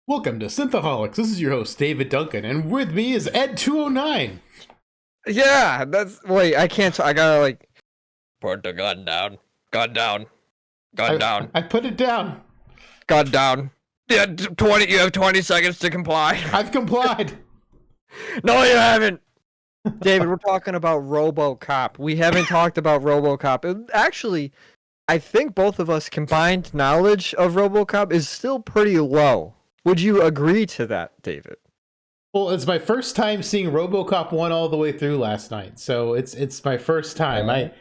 Welcome to Synthaholics. This is your host, David Duncan, and with me is Ed209. Yeah, wait, I can't, I gotta put the gun down. Gun down. Gun down. I put it down. Gun down. Yeah, you have 20 seconds to comply. I've complied. No, you haven't. David, we're talking about RoboCop. We haven't talked about RoboCop. Actually, I think both of us combined knowledge of RoboCop is still pretty low. Would you agree to that, David? Well, it's my first time seeing RoboCop 1 all the way through last night, so it's my first time.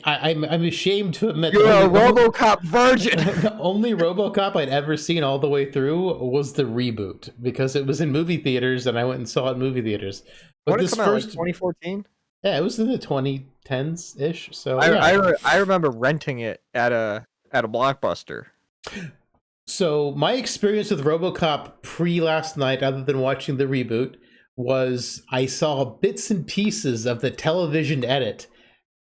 I'm ashamed to admit you're a RoboCop virgin. The only RoboCop I'd ever seen all the way through was the reboot, because it was in movie theaters and I went and saw it in movie theaters. But this first 2014? Yeah, it was in the 2010s ish. So I remember renting it at a Blockbuster. So my experience with RoboCop pre last night, other than watching the reboot, was I saw bits and pieces of the television edit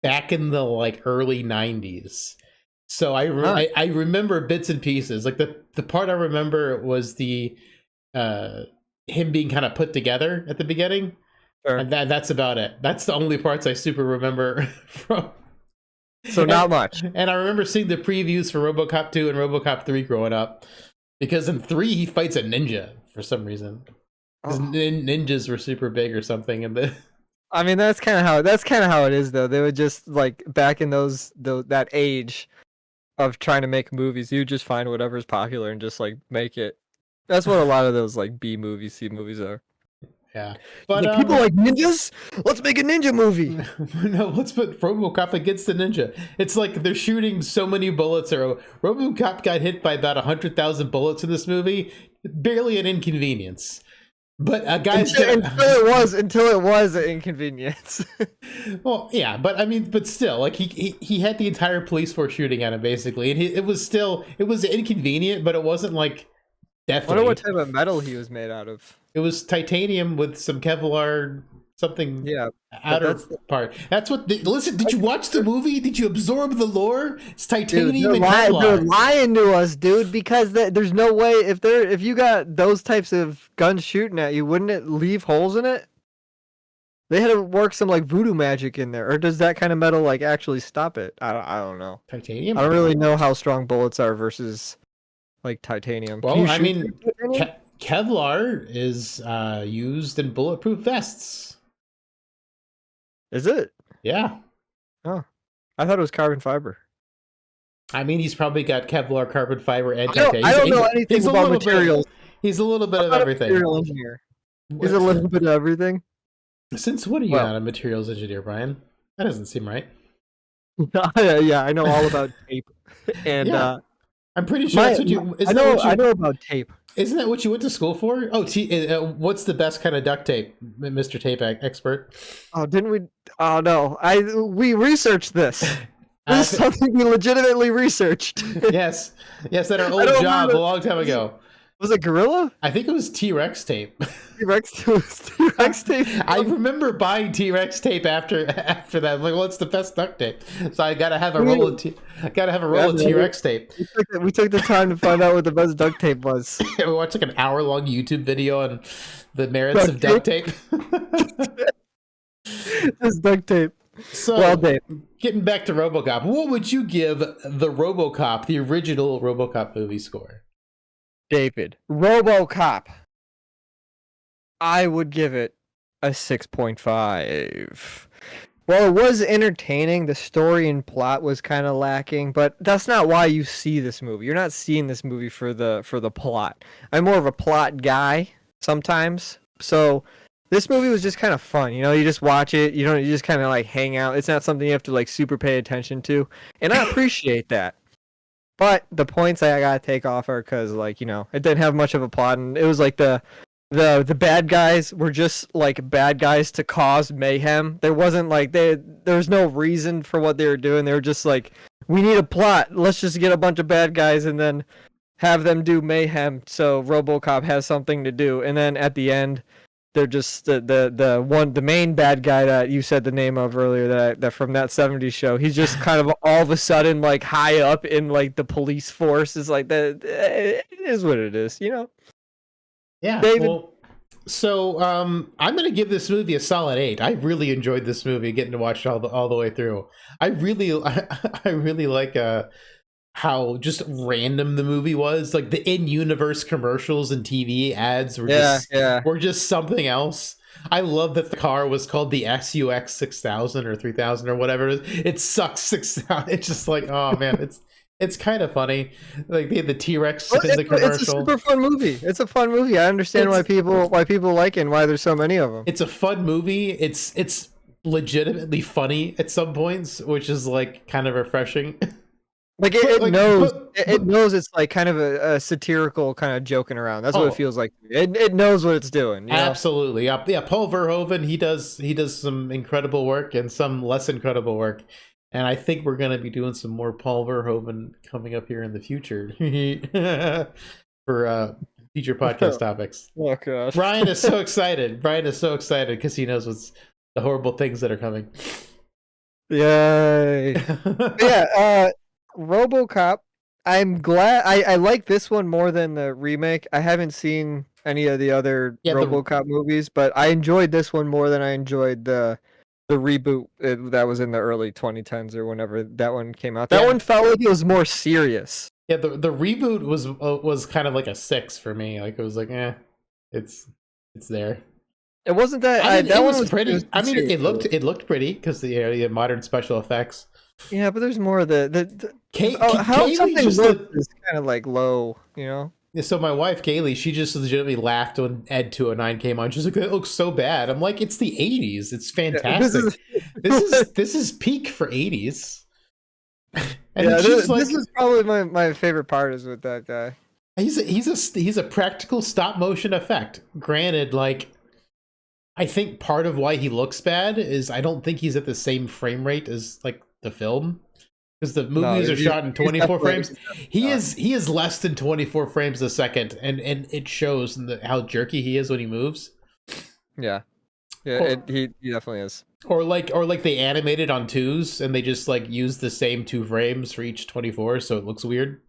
back in the early 90s. So I remember bits and pieces. Like the part I remember was the him being kind of put together at the beginning. Sure. And that's about it. That's the only parts I super remember from. So not much. And I remember seeing the previews for RoboCop 2 and RoboCop 3 growing up, because in 3 he fights a ninja for some reason. Because ninjas were super big or something. And I mean, that's kind of how it is, though. They would just back in that age of trying to make movies, you just find whatever's popular and just make it. That's what a lot of those B movies, C movies are. Yeah, but people like ninjas. Let's make a ninja movie. No, let's put RoboCop against the ninja. It's like they're shooting so many bullets. Or RoboCop got hit by about 100,000 bullets in this movie. Barely an inconvenience. But until it was an inconvenience. Well, yeah, but I mean, but still, he had the entire police force shooting at him basically, and it was inconvenient, but it wasn't deathly. I wonder what type of metal he was made out of. It was titanium with some Kevlar something. Yeah, outer part. That's what. Listen, did you watch the movie? Did you absorb the lore? It's titanium and Kevlar. They're lying to us, dude. Because there's no way if you got those types of guns shooting at you, wouldn't it leave holes in it? They had to work some voodoo magic in there, or does that kind of metal actually stop it? I don't know. Titanium. I don't really know how strong bullets are versus titanium. Well, I mean, Kevlar is used in bulletproof vests. Is it? Yeah. Oh, I thought it was carbon fiber. I mean, he's probably got Kevlar, carbon fiber, and titanium. I don't know anything about materials. He's a little bit of everything. Material engineer. He's a little bit of everything. Since when are you not a materials engineer, Brian? That doesn't seem right. Yeah, I know all about tape, and I'm pretty sure that's what you. I know about tape. Isn't that what you went to school for? Oh, what's the best kind of duct tape, Mr. Tape expert? Oh, didn't we? Oh no, we researched this. This is something we legitimately researched. Yes, at our old job a long time ago. Was it Gorilla? I think it was T-Rex tape. T-Rex tape. I remember buying T-Rex tape after that. I'm like, well, it's the best duct tape, so I gotta have a roll of T-Rex tape. We took the time to find out what the best duct tape was. We watched an hour-long YouTube video on the merits of duct tape. Just duct tape. So, well, Dave, getting back to RoboCop, what would you give the RoboCop, the original RoboCop movie score? David, RoboCop. I would give it a 6.5. Well, it was entertaining. The story and plot was kind of lacking, but that's not why you see this movie. You're not seeing this movie for the plot. I'm more of a plot guy sometimes. So this movie was just kind of fun. You just watch it. You just kind of hang out. It's not something you have to super pay attention to, and I appreciate that. But the points I gotta take off are because it didn't have much of a plot, and it was the bad guys were just bad guys to cause mayhem. There wasn't there was no reason for what they were doing. They were just we need a plot. Let's just get a bunch of bad guys and then have them do mayhem so RoboCop has something to do. And then at the end, they're just the main bad guy that you said the name of earlier that from that 70s show. He's just kind of all of a sudden high up in the police force. Is that it is what it is, Yeah, David. well, so I'm gonna give this movie a solid 8. I really enjoyed this movie, getting to watch it all the way through. I really I really like how just random the movie was. Like the in-universe commercials and TV ads Yeah, yeah. were just something else. I love that the car was called the SUX 6000 or 3000 or whatever it is. It sucks 6000. It's just like, oh man, it's kind of funny. Like they had the T-Rex Well, in the it's a commercial. super fun movie. It's a fun movie. I understand why people like it and why there's so many of them. It's a fun movie. It's legitimately funny at some points, which is like kind of refreshing. Like But, it knows it's like kind of a satirical kind of joking around. That's what it oh, feels like. It knows what it's doing. You know? absolutely. Yeah, Paul Verhoeven, he does some incredible work and some less incredible work. And I think we're going to be doing some more Paul Verhoeven coming up here in the future for future podcast topics. Oh gosh. Brian is so excited. Brian is so excited because he knows what's the horrible things that are coming. Yay. Yeah, RoboCop. I'm glad I like this one more than the remake. I haven't seen any of the other RoboCop movies, but I enjoyed this one more than I enjoyed the reboot that was in the early 2010s or whenever that one came out. That one felt like it was more serious. Yeah, the reboot was kind of like a 6 for me. Like it was like, it's there. It wasn't that. I mean, that it one was pretty. I mean, serious. it looked pretty because the modern special effects. Yeah, but there's more of how Kaylee something just looks is kind of like low, you know. So my wife Kaylee, she just legitimately laughed when Ed 209 came on. She's like, "It looks so bad." I'm like, "It's the '80s. It's fantastic. This is peak for '80s." And yeah, this is probably my favorite part is with that guy. He's a practical stop motion effect. Granted, like I think part of why he looks bad is I don't think he's at the same frame rate as like the film. Because the movies are shot in 24 frames. He is less than 24 frames a second, and it shows in how jerky he is when he moves. Yeah. Yeah, he definitely is. Or like they animated on 2s and they just like use the same 2 frames for each 24, so it looks weird.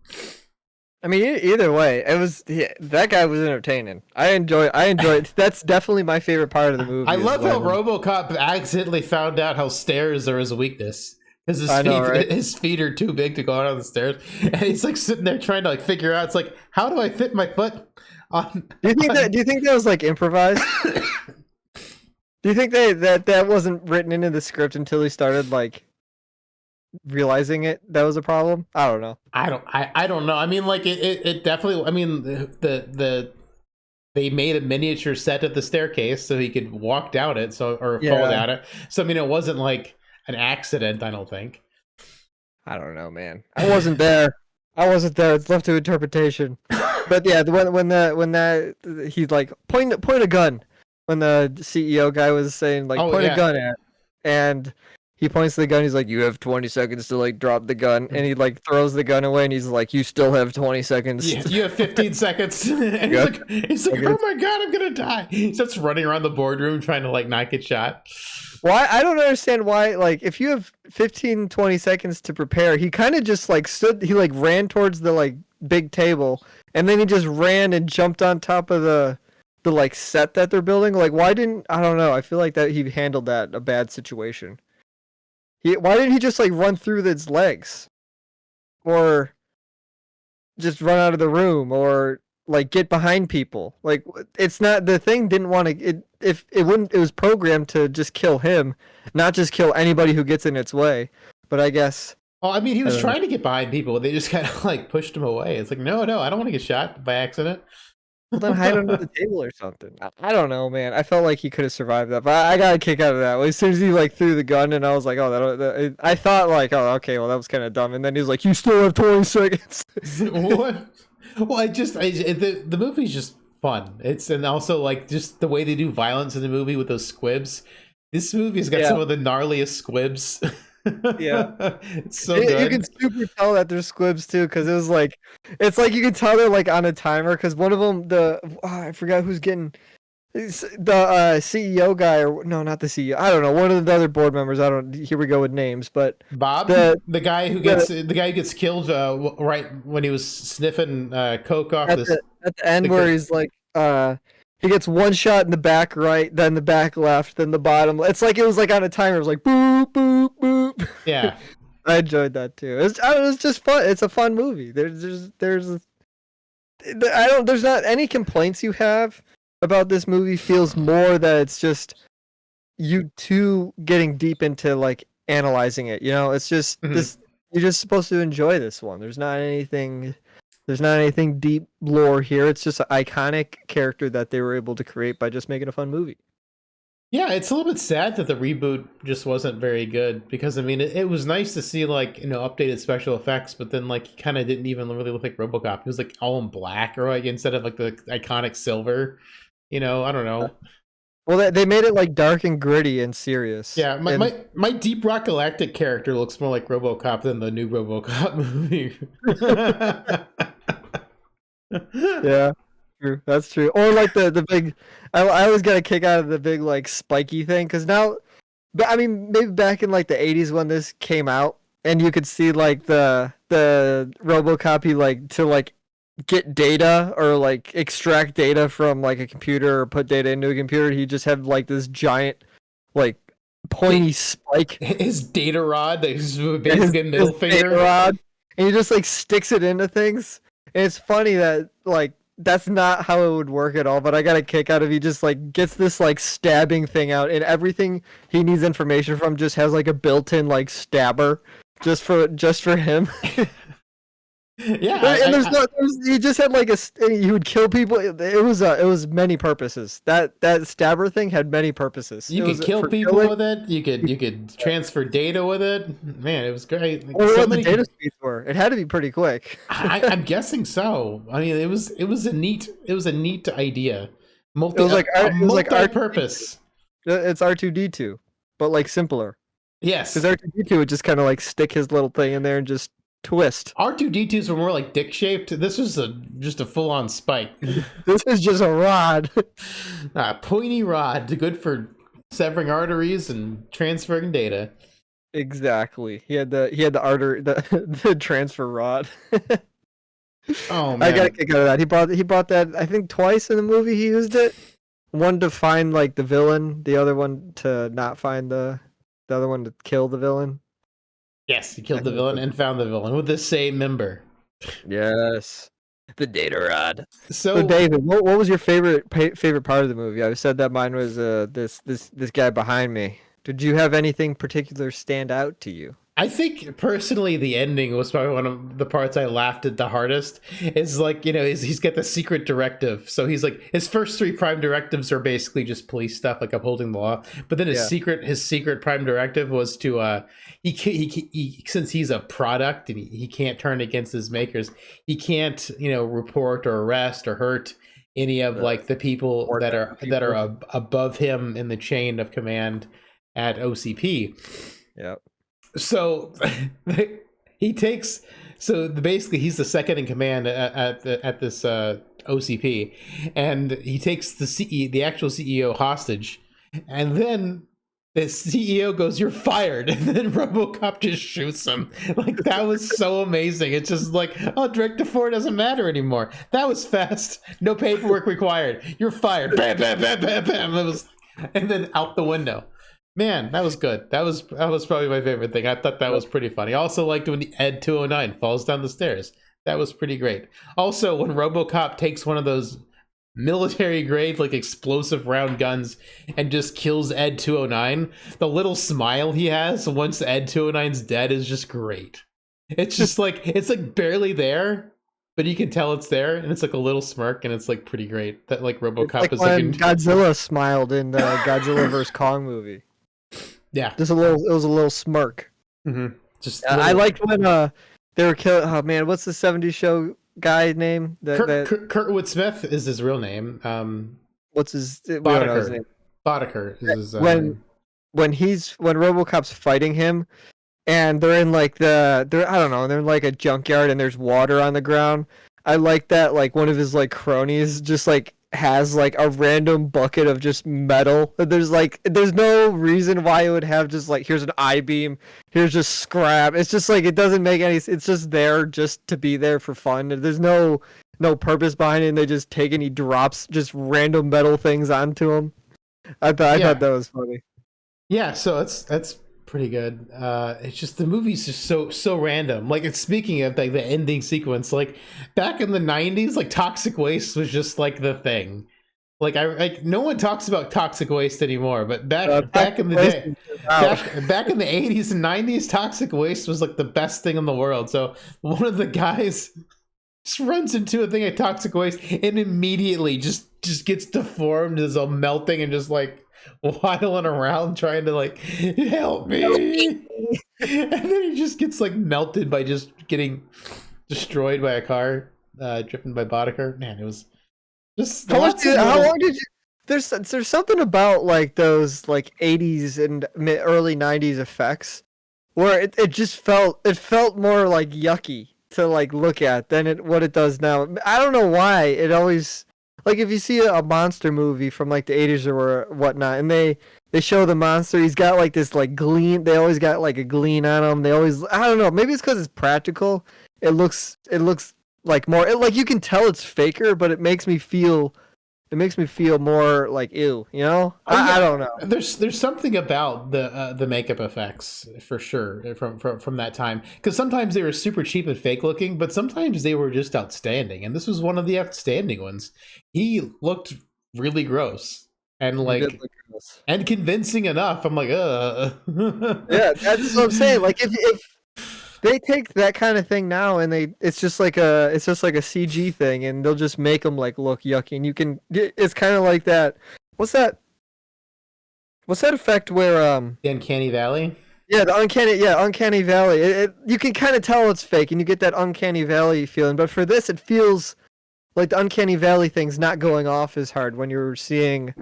I mean, either way, that guy was entertaining. I enjoy it. That's definitely my favorite part of the movie. I love how RoboCop accidentally found out how stairs are his weakness. Because his feet are too big to go out on the stairs, and he's like sitting there trying to like figure out. It's like, how do I fit my foot on? Do you think that was like improvised? Do you think that wasn't written into the script until he started like realizing that was a problem? I don't know. I don't know. I mean, like it definitely. I mean, they made a miniature set of the staircase so he could walk down it, or fall down it. So I mean, it wasn't like an accident, I don't think. I don't know, man. I wasn't there. It's left to interpretation. But yeah, when he's like point a gun when the CEO guy was saying like point a gun at, and he points the gun. He's like, "You have 20 seconds to like drop the gun," and he like throws the gun away, and he's like, "You still have 20 seconds." Yeah, you have 15 seconds. And he's like, "Oh my god, I'm gonna die!" He starts running around the boardroom trying to like not get shot. Why? I don't understand why, like, if you have 15, 20 seconds to prepare, he kind of just, like, he, like, ran towards the, like, big table, and then he just ran and jumped on top of the like, set that they're building. Like, I don't know, I feel like that he handled that a bad situation. Why didn't he just, like, run through its legs? Or just run out of the room, or like get behind people. Like it's not the thing didn't want to it was programmed to just kill him, not just kill anybody who gets in its way. But I guess I mean he was trying to get behind people, they just kind of like pushed him away. It's like no, I don't want to get shot by accident. Well, then hide under the table or something. I don't know, man. I felt like he could have survived that, but I got a kick out of that. As soon as he like threw the gun, and I was like, oh, I thought like, oh, okay, well that was kind of dumb. And then he was like, you still have 20 seconds. What? Well, the movie's just fun. And also like just the way they do violence in the movie with those squibs. This movie's got some of the gnarliest squibs. Yeah, it's so good. You can super tell that there's squibs too, because it's like you can tell they're like on a timer. Because one of them, I forgot who's getting the CEO guy, or no, not the CEO. I don't know. One of the other board members. Here we go with names, but Bob, the guy who gets killed right when he was sniffing coke off at the end where he's like, he gets one shot in the back right, then the back left, then the bottom. It's like it was like on a timer. It was like boop boop boop. Yeah. I enjoyed that too. It's just fun. It's a fun movie. There's not any complaints you have about this movie. Feels more that it's just you two getting deep into like analyzing it. You know, it's just this. You're just supposed to enjoy this one. There's not anything deep lore here. It's just an iconic character that they were able to create by just making a fun movie. Yeah, it's a little bit sad that the reboot just wasn't very good because I mean it was nice to see like updated special effects, but then like he kind of didn't even really look like RoboCop. He was like all in black or like instead of like the iconic silver. I don't know. Well, they made it like dark and gritty and serious. Yeah, my Deep Rock Galactic character looks more like RoboCop than the new RoboCop movie. Yeah. True. That's true. Or like the big, I always got a kick out of the big like spiky thing because now, but I mean maybe back in like the 80s when this came out and you could see like the RoboCop he like to like get data or like extract data from like a computer or put data into a computer. He just had like this giant like pointy spike. His data rod, his basically middle finger data rod, and he just like sticks it into things. And it's funny that like. That's not how it would work at all, but I got a kick out of he just like gets this like stabbing thing out and everything he needs information from just has like a built-in like stabber just for him. Yeah, he just had like he would kill people. It was many purposes. That stabber thing had many purposes. You could kill people with it. You could transfer data with it. Man, it was great. Like, what the data speeds were? It had to be pretty quick. I'm guessing so. I mean, it was a neat idea. Multi-purpose. It's R2D2, but like simpler. Yes, because R2D2 would just kind of like stick his little thing in there and just twist. R2D2s were more like dick shaped. This was just a full on spike. This is just a rod. A pointy rod, good for severing arteries and transferring data. Exactly. He had the artery the transfer rod. Oh man, I got a kick out of that. He brought that I think twice in the movie. He used it. One to find like the villain, the other one to not find the other one to kill the villain. Yes, he killed the villain and found the villain with the same member. Yes, the data rod. So David, what was your favorite part of the movie? I said that mine was this guy behind me. Did you have anything particular stand out to you? I think personally the ending was probably one of the parts I laughed at the hardest. Is like, he's got the secret directive. So he's like, his first 3 prime directives are basically just police stuff, like upholding the law. But then his secret prime directive was to he since he's a product and he can't turn against his makers, he can't report or arrest or hurt any of like the people that are above him in the chain of command at OCP. Yep. So basically he's the second in command at this OCP, and he takes the actual CEO hostage, and then the CEO goes, "You're fired," and then RoboCop just shoots him. Like, that was so amazing. It's just like, oh, direct to 4 doesn't matter anymore. That was fast. No paperwork required. You're fired. Bam, bam, bam, bam, bam. And then out the window. Man, that was good. That was probably my favorite thing. I thought that was pretty funny. I also liked when Ed 209 falls down the stairs. That was pretty great. Also, when RoboCop takes one of those military grade like explosive round guns and just kills Ed 209, the little smile he has once Ed 209's dead is just great. It's just like, it's like barely there, but you can tell it's there, and it's like a little smirk, and it's like pretty great that like RoboCop like is when like Godzilla smiled in the Godzilla vs Kong movie. Yeah, it was a little smirk. Mm-hmm. I liked when they were killing. Oh man, what's the '70s show guy name? Kurtwood Smith is his real name. What's his? Boddicker. Boddicker is his when RoboCop's fighting him, and they're in like they're in like a junkyard and there's water on the ground. I like that like one of his like cronies just like has like a random bucket of just metal. There's no reason why it would have just like, here's an I-beam, here's just scrap. It's just like, it doesn't make any, it's just there just to be there for fun. There's no no purpose behind it, and they just take and he drops just random metal things onto him. I thought that was funny. Yeah, so that's pretty good. It's just the movie's just so random. Like, it's speaking of like the ending sequence, like back in the 90s, like toxic waste was just like the thing. Like no one talks about toxic waste anymore, but back in the day, back in the 80s and 90s, toxic waste was like the best thing in the world. So one of the guys just runs into a thing of toxic waste and immediately just gets deformed, is all melting and just like waddling around trying to like help me. And then he just gets like melted by just getting destroyed by a car, driven by Boddicker. Man, it was just how long did you? There's something about like those like 80s and early 90s effects where it just felt more like yucky to like look at than what it does now. I don't know why it always, like, if you see a monster movie from like the 80s or whatnot, and they show the monster, he's got like this like gleam. They always got like a gleam on him. They always, I don't know, maybe it's because it's practical. It looks like more like you can tell it's faker, but it makes me feel more like ew, you know? I don't know. There's something about the makeup effects for sure from that time, because sometimes they were super cheap and fake looking, but sometimes they were just outstanding, and this was one of the outstanding ones. He looked really gross and like and convincing enough. I'm like, yeah, that's what I'm saying. Like if they take that kind of thing now and it's just like a CG thing, and they'll just make them like look yucky, and it's kind of like that. What's that effect where the Uncanny Valley? Yeah, the Uncanny Valley. You can kind of tell it's fake, and you get that Uncanny Valley feeling. But for this, it feels like the Uncanny Valley thing's not going off as hard when you're seeing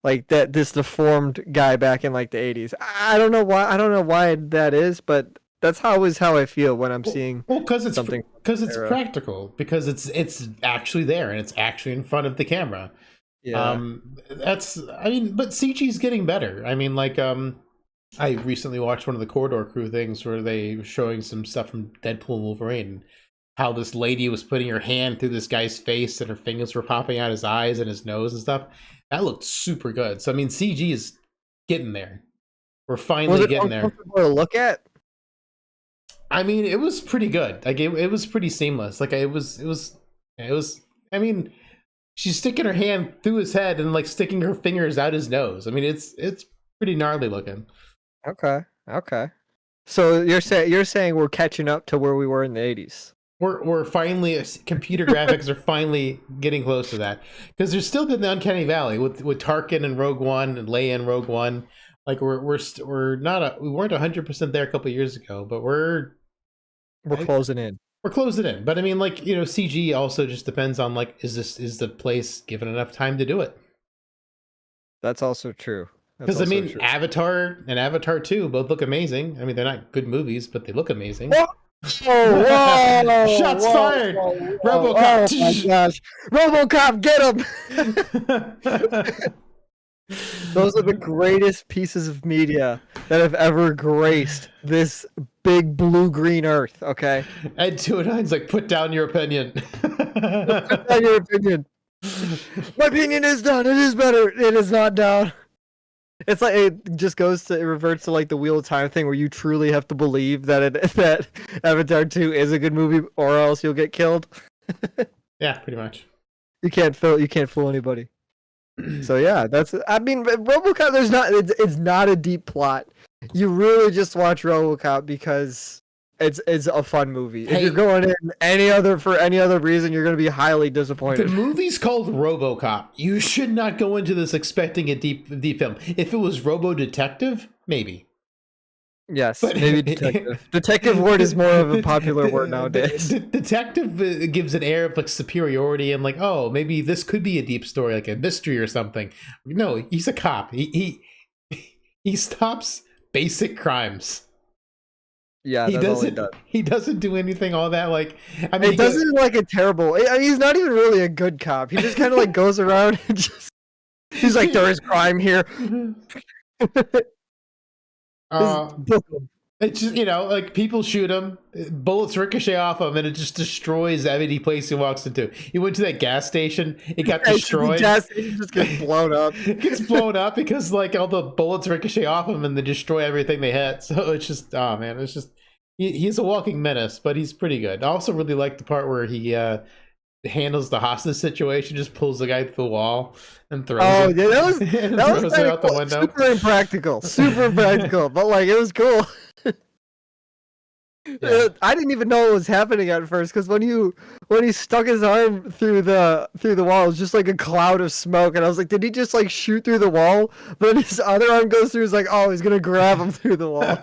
like this deformed guy back in like the 80s. I don't know why that is, but that's how I feel when I'm seeing. Well, because it's practical, because it's actually there and it's actually in front of the camera. Yeah. But CG's getting better. I mean, like, I recently watched one of the Corridor Crew things where they were showing some stuff from Deadpool and Wolverine, how this lady was putting her hand through this guy's face and her fingers were popping out his eyes and his nose and stuff. That looked super good. So I mean, CG is getting there. We're finally getting there. Was it uncomfortable to look at? I mean, it was pretty good. Like it was pretty seamless. Like it was. I mean, she's sticking her hand through his head and like sticking her fingers out his nose. I mean, it's pretty gnarly looking. Okay. So you're saying we're catching up to where we were in the 80s. We're finally, computer graphics are finally getting close to that, because there's still been the Uncanny Valley with Tarkin and Rogue One and Leia and Rogue One. Like we weren't 100% there a couple years ago, but we're closing in. We're closing in. But I mean, like, you know, CG also just depends on like, is the place given enough time to do it? That's also true. Because I mean, true. Avatar and Avatar 2 both look amazing. I mean, they're not good movies, but they look amazing. Whoa, shots fired! RoboCop! Oh my gosh! RoboCop, get him! Those are the greatest pieces of media that have ever graced this big blue-green earth. Okay. Ed 209's like, put down your opinion. Put down your opinion. My opinion is down. It is better. It is not down. It's like it reverts to like the Wheel of Time thing, where you truly have to believe that that Avatar 2 is a good movie, or else you'll get killed. Yeah, pretty much. You can't fool anybody. So yeah, I mean, RoboCop. It's not a deep plot. You really just watch RoboCop because it's a fun movie. Hey, if you're going in for any other reason, you're going to be highly disappointed. The movie's called RoboCop. You should not go into this expecting a deep film. If it was Robo Detective, maybe. Yes, but maybe detective. Detective word is more of a popular word nowadays. Detective gives an air of like superiority and like, oh, maybe this could be a deep story, like a mystery or something. No, he's a cop. He stops basic crimes. Yeah, he doesn't do anything all that like. I mean, it doesn't like a terrible. He's not even really a good cop. He just kind of like goes around and just. He's like, there is crime here. It's just, like people shoot him, bullets ricochet off him, and it just destroys any place he walks into. He went to that gas station, it got destroyed. The gas station just gets blown up. It gets blown up because like all the bullets ricochet off him and they destroy everything they hit. So it's just, oh man, it's just he's a walking menace, but he's pretty good. I also really like the part where he handles the hostage situation, just pulls the guy through the wall and throws him. Yeah, that was it out the window. Super impractical, but like it was cool. Yeah. I didn't even know what was happening at first because when he stuck his arm through the wall, it was just like a cloud of smoke, and I was like, did he just like shoot through the wall? But then his other arm goes through. He's like, oh, he's gonna grab him through the wall,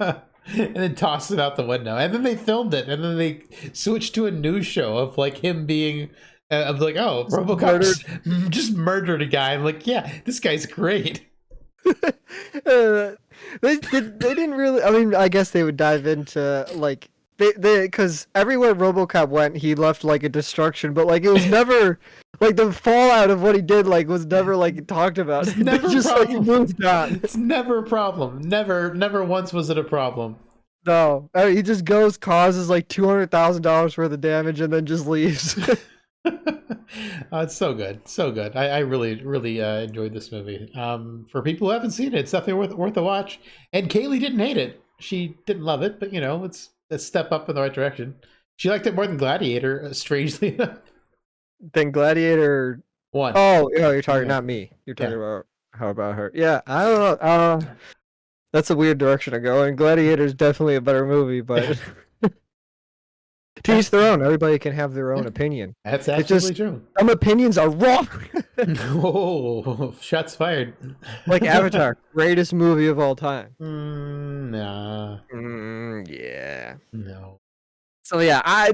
and then toss it out the window. And then they filmed it, and then they switched to a news show of like him being. Of like, oh, RoboCop just murdered a guy. I'm like, yeah, this guy's great. They didn't really. I mean, I guess they would dive into like they because everywhere RoboCop went, he left like a destruction, but like it was never like the fallout of what he did. Like was never like talked about. It's never just like moved on. It's never a problem. Never once was it a problem. No, he just goes, causes like $200,000 worth of damage, and then just leaves. It's so good, so good. I really enjoyed this movie. For people who haven't seen it, it's definitely worth a watch. And Kaylee didn't hate it; she didn't love it, but it's a step up in the right direction. She liked it more than Gladiator, strangely enough. Then Gladiator 1. Oh, you're talking not me. You're talking about how about her? Yeah, I don't know. That's a weird direction to go. And Gladiator is definitely a better movie, but. To each their own. Everybody can have their own opinion. That's absolutely true. Some opinions are wrong. Oh, shots fired. Like Avatar, greatest movie of all time. Nah. Yeah. No. So yeah, I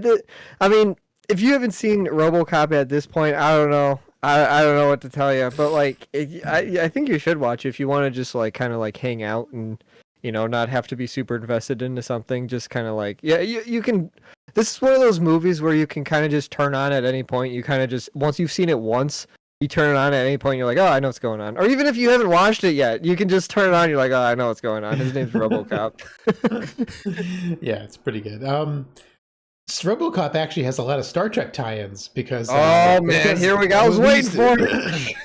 mean, if you haven't seen RoboCop at this point, I don't know. I don't know what to tell you, but like, I think you should watch it if you want to just like kind of like hang out and not have to be super invested into something. Just kind of like, yeah, you can. This is one of those movies where you can kind of just turn on at any point. You kind of just, once you've seen it once, you turn it on at any point. You're like, oh, I know what's going on. Or even if you haven't watched it yet, you can just turn it on. You're like, oh, I know what's going on. His name's RoboCop. Yeah, it's pretty good. RoboCop actually has a lot of Star Trek tie-ins because. Here we go. I was waiting for it.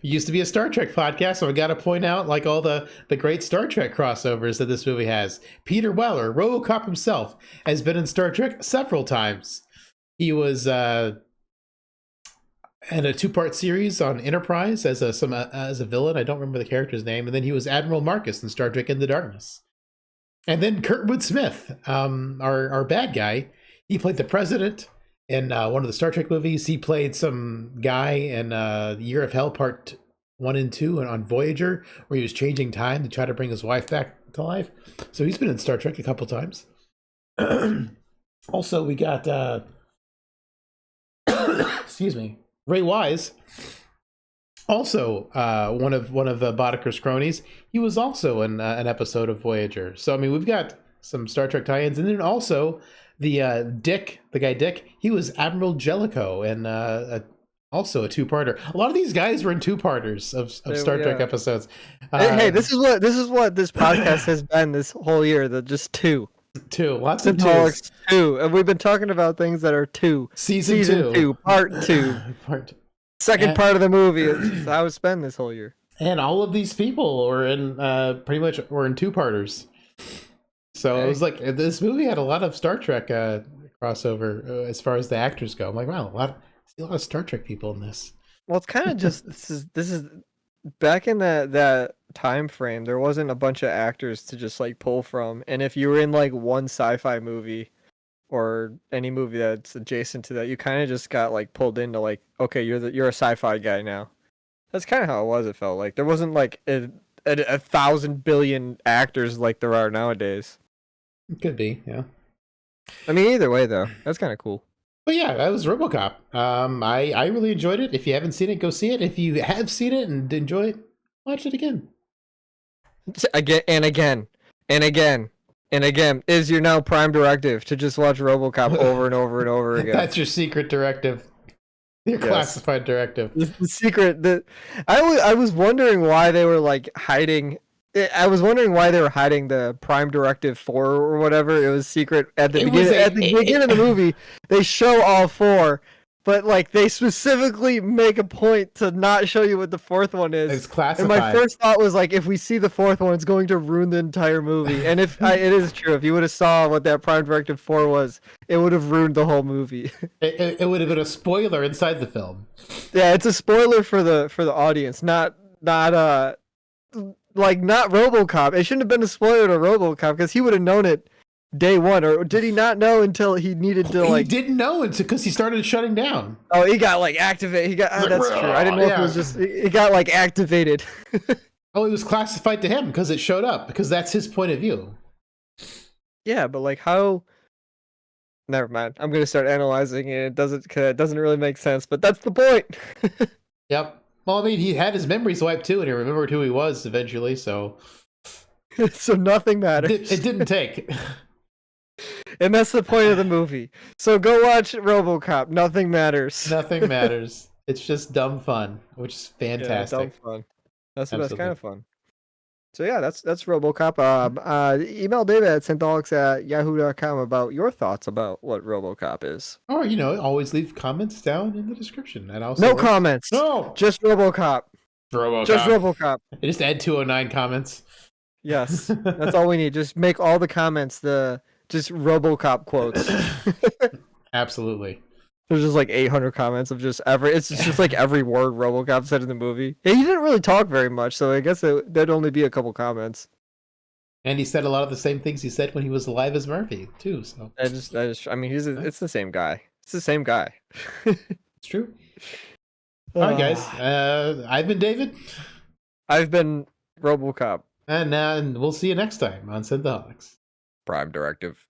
Used to be a Star Trek podcast, so I got to point out like all the great Star Trek crossovers that this movie has. Peter Weller, RoboCop himself, has been in Star Trek several times. He was in a 2-part series on Enterprise as a villain. I don't remember the character's name, and then he was Admiral Marcus in Star Trek Into Darkness. And then Kurtwood Smith, our bad guy, he played the president. In one of the Star Trek movies, he played some guy in Year of Hell Part 1 and 2 and on Voyager, where he was changing time to try to bring his wife back to life. So he's been in Star Trek a couple times. Also, we got excuse me, Ray Wise, also one of Bodeker's cronies. He was also in an episode of Voyager. So I mean, we've got some Star Trek tie-ins, and then also. The guy Dick, he was Admiral Jellicoe, and also a 2-parter. A lot of these guys were in 2-parters of Star Trek episodes. Hey, this is what this podcast has been this whole year. Just 2. Lots of Synthaholics 2, and we've been talking about things that are 2. Season 2, part 2, second part of the movie. Is how it's been this whole year. And all of these people were in pretty much were in 2-parters. So it was like this movie had a lot of Star Trek crossover as far as the actors go. I'm like, wow, a lot of Star Trek people in this. Well, it's kind of just this is back in that time frame. There wasn't a bunch of actors to just like pull from, and if you were in like one sci-fi movie or any movie that's adjacent to that, you kind of just got like pulled into like, okay, you're a sci-fi guy now. That's kind of how it was. It felt like there wasn't like a 1,000 billion actors like there are nowadays. It could be, yeah. I mean, either way, though, that's kind of cool. But yeah, that was RoboCop. I really enjoyed it. If you haven't seen it, go see it. If you have seen it and enjoy it, watch it again. Again and again and again and again is your now prime directive to just watch RoboCop over and over and over again. That's your secret directive. Your classified directive. The secret that I was wondering why they were like hiding I was wondering why they were hiding the Prime Directive 4 or whatever. It was secret at the It beginning. was a- At the beginning of the movie, they show all four, but like they specifically make a point to not show you what the fourth one is. It's classified. And my first thought was like, if we see the fourth one, it's going to ruin the entire movie. And if it is true, if you would have saw what that Prime Directive 4 was, it would have ruined the whole movie. It would have been a spoiler inside the film. Yeah, it's a spoiler for the audience, not RoboCop. It shouldn't have been a spoiler to RoboCop because he would have known it day one, or did he not know until he needed to like? He didn't know it because he started shutting down. Oh, he got like activated. He got that's true. I didn't know if it was just he got like activated. Oh, it was classified to him because it showed up because that's his point of view. Yeah, but like how? Never mind. I'm gonna start analyzing it. It doesn't really make sense, but that's the point. Yep. Well, I mean, he had his memories wiped too, and he remembered who he was eventually. So, So nothing matters. it didn't take. And that's the point of the movie. So go watch RoboCop. Nothing matters. Nothing matters. It's just dumb fun, which is fantastic. Yeah, dumb fun. That's kind of fun. So yeah, that's RoboCop. Email David at Synthaholics@yahoo.com about your thoughts about what RoboCop is. Or always leave comments down in the description. And also No comments. No, just RoboCop. RoboCop. Just RoboCop. Just add 209 comments. Yes, that's all we need. Just make all the comments just RoboCop quotes. Absolutely. There's just like 800 comments of it's just like every word RoboCop said in the movie. Yeah, he didn't really talk very much, so I guess there'd only be a couple comments. And he said a lot of the same things he said when he was alive as Murphy too. So I mean, it's the same guy. It's the same guy. It's true. All right, guys. I've been David. I've been RoboCop. And we'll see you next time on Synthaholics. Prime Directive.